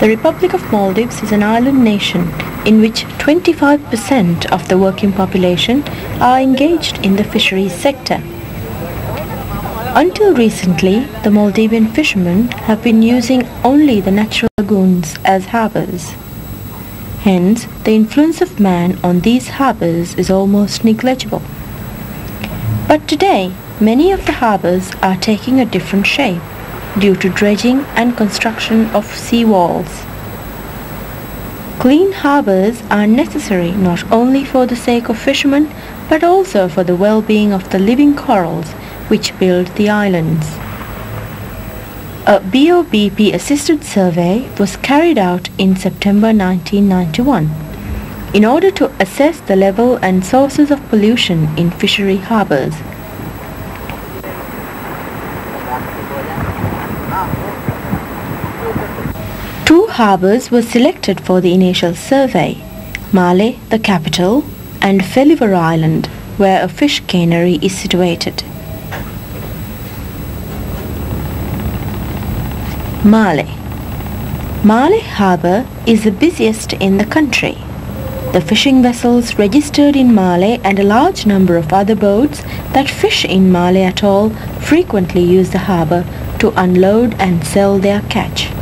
The Republic of Maldives is an island nation in which 25% of the working population are engaged in the fisheries sector. Until recently, the Maldivian fishermen have been using only the natural lagoons as harbours. Hence, the influence of man on these harbours is almost negligible. But today, many of the harbours are taking a different shape due to dredging and construction of sea walls. Clean harbours are necessary not only for the sake of fishermen, but also for the well-being of the living corals which build the islands. A BOBP assisted survey was carried out in September 1991 in order to assess the level and sources of pollution in fishery harbours. Two harbours were selected for the initial survey: Malé, the capital, and Feliver Island, where a fish cannery is situated. Malé. Malé Harbour is the busiest in the country. The fishing vessels registered in Malé and a large number of other boats that fish in Malé Atoll frequently use the harbour to unload and sell their catch.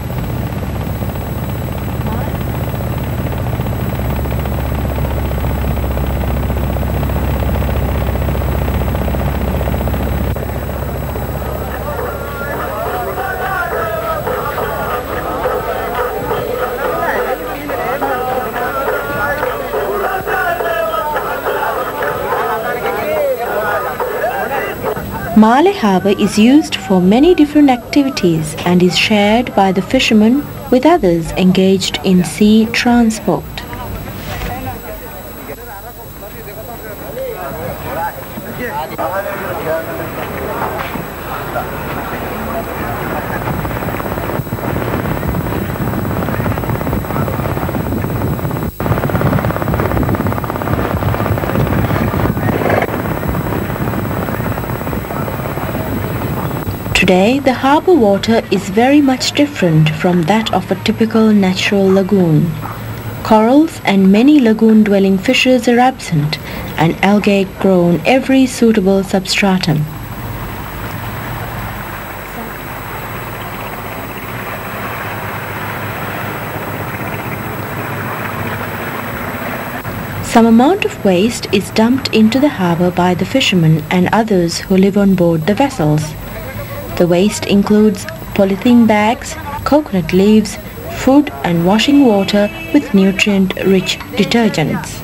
Malé Harbour is used for many different activities and is shared by the fishermen with others engaged in sea transport. Today, the harbour water is very much different from that of a typical natural lagoon. Corals and many lagoon-dwelling fishes are absent, and algae grow on every suitable substratum. Some amount of waste is dumped into the harbour by the fishermen and others who live on board the vessels. The waste includes polythene bags, coconut leaves, food and washing water with nutrient-rich detergents.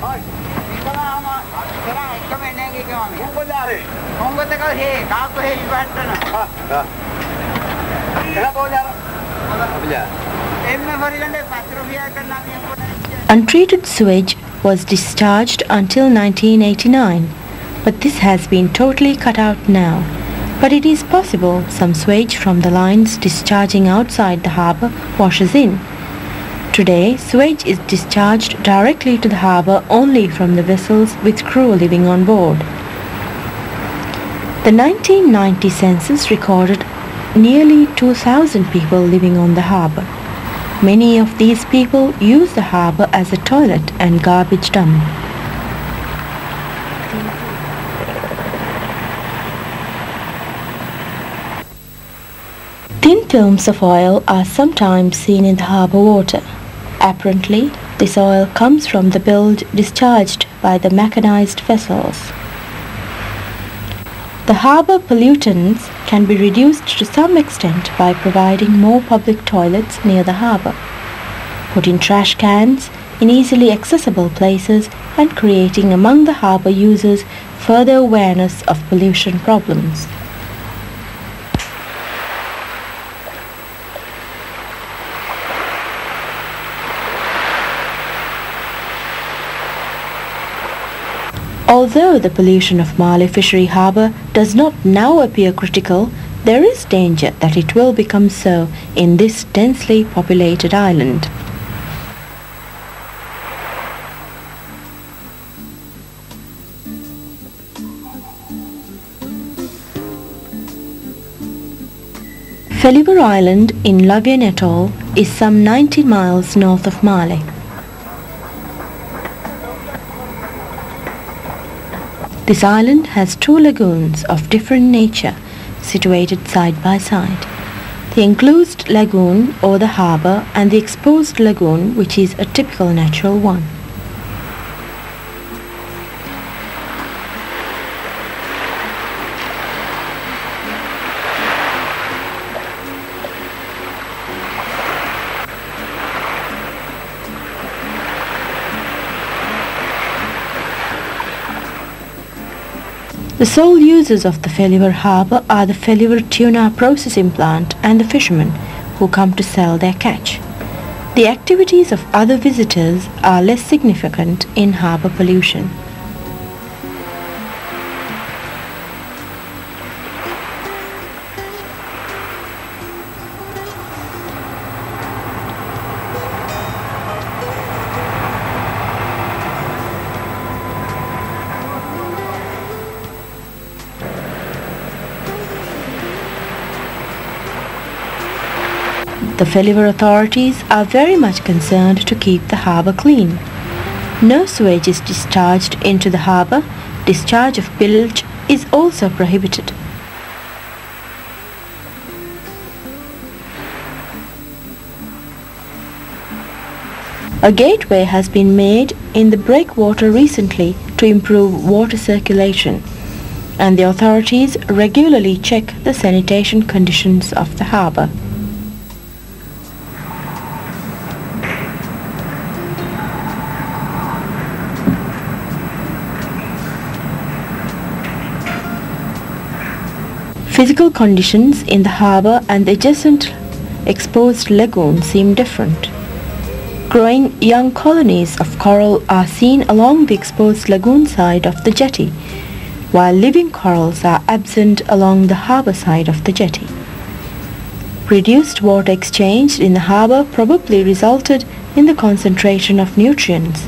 Untreated sewage was discharged until 1989, but this has been totally cut out now. But it is possible some sewage from the lines discharging outside the harbour washes in. Today, sewage is discharged directly to the harbour only from the vessels with crew living on board. The 1990 census recorded nearly 2,000 people living on the harbour. Many of these people use the harbour as a toilet and garbage dump. Thin films of oil are sometimes seen in the harbour water. Apparently, this oil comes from the bilge discharged by the mechanized vessels. The harbour pollutants can be reduced to some extent by providing more public toilets near the harbour, putting trash cans in easily accessible places, and creating among the harbour users further awareness of pollution problems. Although the pollution of Malé Fishery Harbour does not now appear critical, there is danger that it will become so in this densely populated island. Feliver Island in Lavian Atoll is some 90 miles north of Male. This island has two lagoons of different nature situated side by side. The enclosed lagoon or the harbour and the exposed lagoon, which is a typical natural one. The sole users of the Felliver Harbour are the Felliver tuna processing plant and the fishermen who come to sell their catch. The activities of other visitors are less significant in harbour pollution. The Felliver authorities are very much concerned to keep the harbour clean. No sewage is discharged into the harbour. Discharge of bilge is also prohibited. A gateway has been made in the breakwater recently to improve water circulation, and the authorities regularly check the sanitation conditions of the harbour. Physical conditions in the harbour and the adjacent exposed lagoon seem different. Growing young colonies of coral are seen along the exposed lagoon side of the jetty, while living corals are absent along the harbour side of the jetty. Reduced water exchange in the harbour probably resulted in the concentration of nutrients,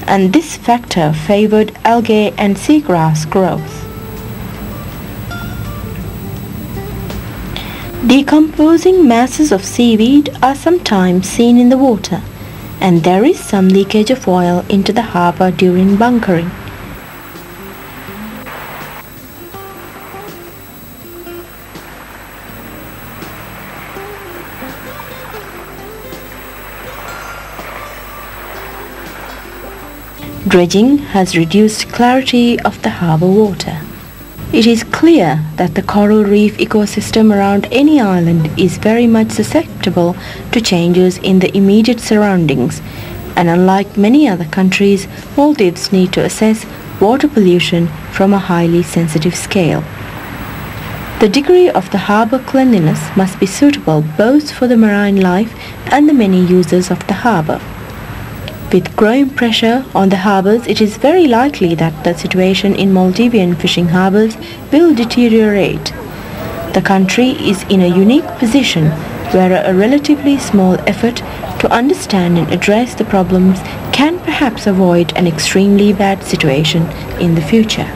and this factor favoured algae and seagrass growth. Decomposing masses of seaweed are sometimes seen in the water, and there is some leakage of oil into the harbour during bunkering. Dredging has reduced clarity of the harbour water. It is clear that the coral reef ecosystem around any island is very much susceptible to changes in the immediate surroundings, and unlike many other countries, Maldives need to assess water pollution from a highly sensitive scale. The degree of the harbour cleanliness must be suitable both for the marine life and the many users of the harbour. With growing pressure on the harbours, it is very likely that the situation in Maldivian fishing harbours will deteriorate. The country is in a unique position where a relatively small effort to understand and address the problems can perhaps avoid an extremely bad situation in the future.